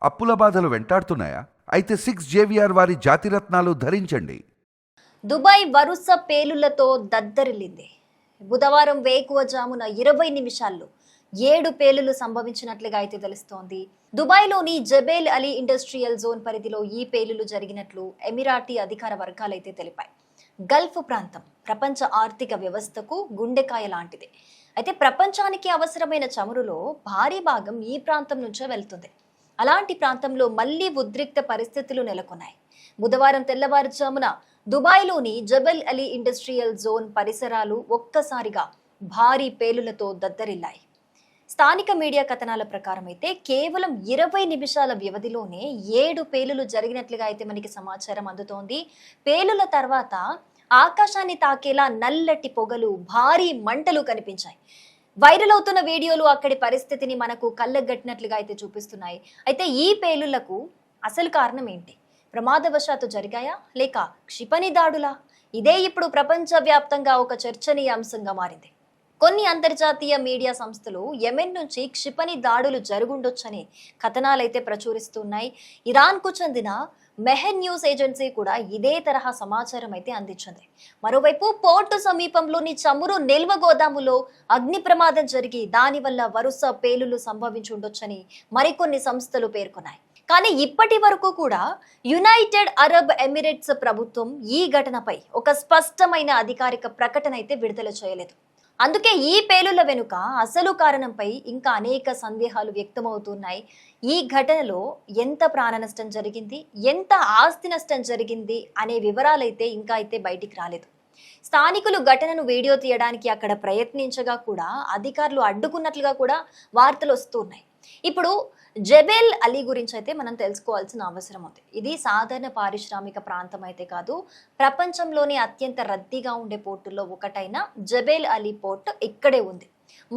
అప్పుల బాధలు వెంటాడుతున్నాయా? అయితే 6 JVR వారి జాతిరత్నాలు ధరించండి. దుబాయ్ వరుస పేలుళ్లతో దద్దరిల్లింది. బుధవారం వేకువజామున 20 నిమిషాల్లో 7 పేలుళ్లు సంభవించినట్లుగా అయితే తెలుస్తోంది. దుబాయ్లోని జబేల్ అలీ ఇండస్ట్రియల్ జోన్ పరిధిలో ఈ పేలుళ్లు జరిగినట్లు ఎమిరాటీ అధికార వర్గాలైతే తెలిపాయి. గల్ఫ్ ప్రాంతం ప్రపంచ ఆర్థిక వ్యవస్థకు గుండెకాయ లాంటిది. అయితే ప్రపంచానికి అవసరమైన చమురులో భారీ భాగం ఈ ప్రాంతం నుంచే వెళ్తుంది. అలాంటి ప్రాంతంలో మళ్లీ ఉద్రిక్త పరిస్థితులు నెలకొన్నాయి. బుధవారం తెల్లవారుజామున దుబాయ్లోని జబల్ అలీ ఇండస్ట్రియల్ జోన్ పరిసరాలు ఒక్కసారిగా భారీ పేలులతో దద్దరిల్లాయి. స్థానిక మీడియా కథనాల ప్రకారం అయితే కేవలం 20 నిమిషాల వ్యవధిలోనే 7 పేలులు జరిగినట్లుగా అయితే మనకి సమాచారం అందుతోంది. పేలుల తర్వాత ఆకాశాన్ని తాకేలా నల్లటి పొగలు, భారీ మంటలు కనిపించాయి. వైరల్ అవుతున్న వీడియోలు అక్కడి పరిస్థితిని మనకు కళ్ళగట్టినట్లుగా అయితే చూపిస్తున్నాయి. అయితే ఈ పేలుళ్లకు అసలు కారణం ఏంటి? ప్రమాదవశాత్తు జరిగాయా లేక క్షిపణి దాడులా? ఇదే ఇప్పుడు ప్రపంచవ్యాప్తంగా ఒక చర్చనీయాంశంగా మారింది. కొన్ని అంతర్జాతీయ మీడియా సంస్థలు యెమెన్ నుంచి క్షిపణి దాడులు జరుగుండొచ్చని కథనాలైతే ప్రచురిస్తున్నాయి. ఇరాన్కు చెందిన మెహర్ న్యూస్ ఏజెన్సీ కూడా ఇదే తరహా సమాచారం అయితే అందించింది. మరోవైపు పోర్టు సమీపంలోని చమురు నిల్వ గోదాములో అగ్ని ప్రమాదం జరిగి దానివల్ల వరుస పేలులు సంభవించి ఉండొచ్చని మరికొన్ని సంస్థలు పేర్కొన్నాయి. కానీ ఇప్పటి వరకు కూడా యునైటెడ్ అరబ్ ఎమిరేట్స్ ప్రభుత్వం ఈ ఘటనపై ఒక స్పష్టమైన అధికారిక ప్రకటన అయితే విడుదల చేయలేదు. అందుకే ఈ పేలుల వెనుక అసలు కారణంపై ఇంకా అనేక సందేహాలు వ్యక్తమవుతున్నాయి. ఈ ఘటనలో ఎంత ప్రాణ నష్టం జరిగింది, ఎంత ఆస్తి నష్టం జరిగింది అనే వివరాలైతే ఇంకా అయితే బయటికి రాలేదు. స్థానికులు ఘటనను వీడియో తీయడానికి అక్కడ ప్రయత్నించగా కూడా అధికారులు అడ్డుకున్నట్లుగా కూడా వార్తలు వస్తున్నాయి. ఇప్పుడు జబేల్ అలీ గురించి అయితే మనం తెలుసుకోవాల్సిన అవసరం ఉంది. ఇది సాధారణ పారిశ్రామిక ప్రాంతం అయితే కాదు. ప్రపంచంలోనే అత్యంత రద్దీగా ఉండే పోర్టుల్లో ఒకటైన జబేల్ అలీ పోర్ట్ ఇక్కడే ఉంది.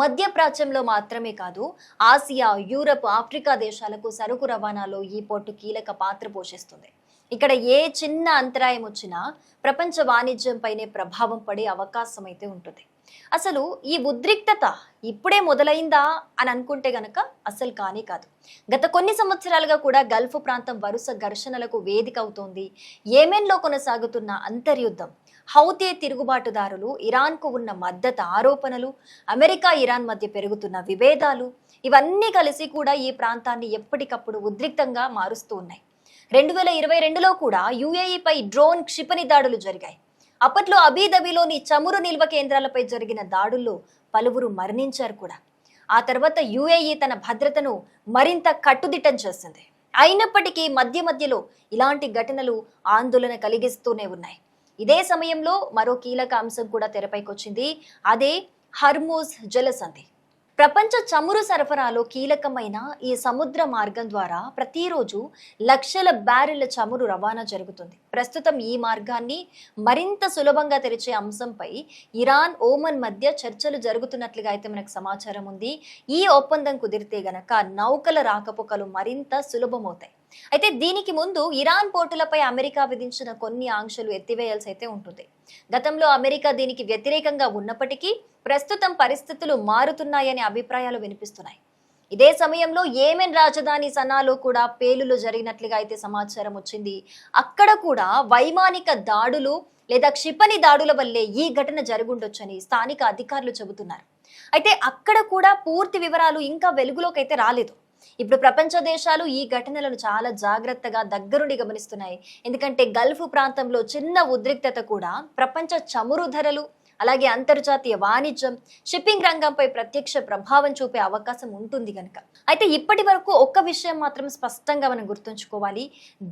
మధ్యప్రాచ్యంలో మాత్రమే కాదు, ఆసియా, యూరప్, ఆఫ్రికా దేశాలకు సరుకు రవాణాలో ఈ పోర్టు కీలక పాత్ర పోషిస్తుంది. ఇక్కడ ఏ చిన్న అంతరాయం వచ్చినా ప్రపంచ వాణిజ్యంపైనే ప్రభావం పడే అవకాశం అయితే ఉంటుంది. అసలు ఈ ఉద్రిక్తత ఇప్పుడే మొదలైందా అని అనుకుంటే గనక అసలు కానే కాదు. గత కొన్ని సంవత్సరాలుగా కూడా గల్ఫ్ ప్రాంతం వరుస ఘర్షణలకు వేదిక అవుతోంది. యెమెన్లో కొనసాగుతున్న అంతర్యుద్ధం, హౌతీ తిరుగుబాటుదారులు, ఇరాన్కు ఉన్న మద్దతు ఆరోపణలు, అమెరికా ఇరాన్ మధ్య పెరుగుతున్న విభేదాలు, ఇవన్నీ కలిసి కూడా ఈ ప్రాంతాన్ని ఎప్పటికప్పుడు ఉద్రిక్తంగా మారుస్తూ ఉన్నాయి. 2022లో కూడా యుఏఈపై డ్రోన్ క్షిపణి దాడులు జరిగాయి. అప్పట్లో అబీదబీలోని చమురు నిల్వ కేంద్రాలపై జరిగిన దాడుల్లో పలువురు మరణించారు కూడా. ఆ తర్వాత యుఏఈ తన భద్రతను మరింత కట్టుదిట్టం చేసింది. అయినప్పటికీ మధ్య మధ్యలో ఇలాంటి ఘటనలు ఆందోళన కలిగిస్తూనే ఉన్నాయి. ఇదే సమయంలో మరో కీలక అంశం కూడా తెరపైకొచ్చింది. అదే హర్మూజ్ జలసంధి. ప్రపంచ చమురు సరఫరాలో కీలకమైన ఈ సముద్ర మార్గం ద్వారా ప్రతిరోజు లక్షల బ్యారెళ్ల చమురు రవాణా జరుగుతుంది. ప్రస్తుతం ఈ మార్గాన్ని మరింత సులభంగా తెరిచే అంశంపై ఇరాన్, ఓమన్ మధ్య చర్చలు జరుగుతున్నట్లుగా అయితే మనకు సమాచారం ఉంది. ఈ ఒప్పందం కుదిరితే గనక నౌకల రాకపోకలు మరింత సులభమవుతాయి. అయితే దీనికి ముందు ఇరాన్ పోర్టులపై అమెరికా విధించిన కొన్ని ఆంక్షలు ఎత్తివేయాల్సి అయితే ఉంటుంది. గతంలో అమెరికా దీనికి వ్యతిరేకంగా ఉన్నప్పటికీ ప్రస్తుతం పరిస్థితులు మారుతున్నాయనే అభిప్రాయాలు వినిపిస్తున్నాయి. ఇదే సమయంలో యెమెన్ రాజధాని సనాలో కూడా పేలులు జరిగినట్లుగా అయితే సమాచారం వచ్చింది. అక్కడ కూడా వైమానిక దాడులు లేదా క్షిపణి దాడుల వల్లే ఈ ఘటన జరుగుండొచ్చని స్థానిక అధికారులు చెబుతున్నారు. అయితే అక్కడ కూడా పూర్తి వివరాలు ఇంకా వెలుగులోకి అయితే రాలేదు. ఇప్పుడు ప్రపంచ దేశాలు ఈ ఘటనలను చాలా జాగ్రత్తగా దగ్గరుండి గమనిస్తున్నాయి. ఎందుకంటే గల్ఫ్ ప్రాంతంలో చిన్న ఉద్రిక్తత కూడా ప్రపంచ చమురు ధరలు, అలాగే అంతర్జాతీయ వాణిజ్యం, షిప్పింగ్ రంగంపై ప్రత్యక్ష ప్రభావం చూపే అవకాశం ఉంటుంది కనుక. అయితే ఇప్పటి వరకు ఒక్క విషయం మాత్రం స్పష్టంగా మనం గుర్తుంచుకోవాలి.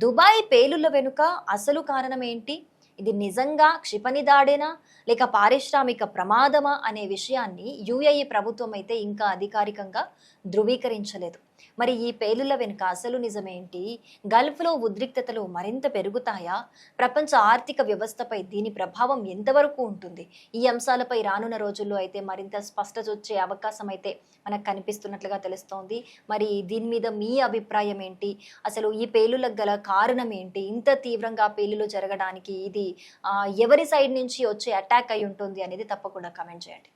దుబాయ్ పేలుళ్ల వెనుక అసలు కారణం ఏంటి? ఇది నిజంగా క్షిపణి దాడేనా లేక పారిశ్రామిక ప్రమాదమా అనే విషయాన్ని యుఏఈ ప్రభుత్వం అయితే ఇంకా అధికారికంగా ధృవీకరించలేదు. మరి ఈ పేలుళ్ల వెనుక అసలు నిజమేంటి? గల్ఫ్లో ఉద్రిక్తతలు మరింత పెరుగుతాయా? ప్రపంచ ఆర్థిక వ్యవస్థపై దీని ప్రభావం ఎంతవరకు ఉంటుంది? ఈ అంశాలపై రానున్న రోజుల్లో అయితే మరింత స్పష్టత వచ్చే అవకాశం అయితే మనకు కనిపిస్తున్నట్లుగా తెలుస్తోంది. మరి దీని మీద మీ అభిప్రాయం ఏంటి? అసలు ఈ పేలులకు గల కారణం ఏంటి? ఇంత తీవ్రంగా పేలులు జరగడానికి ఇది ఎవరి సైడ్ నుంచి వచ్చే అటాక్ అయి ఉంటుంది అనేది తప్పకుండా కామెంట్ చేయండి.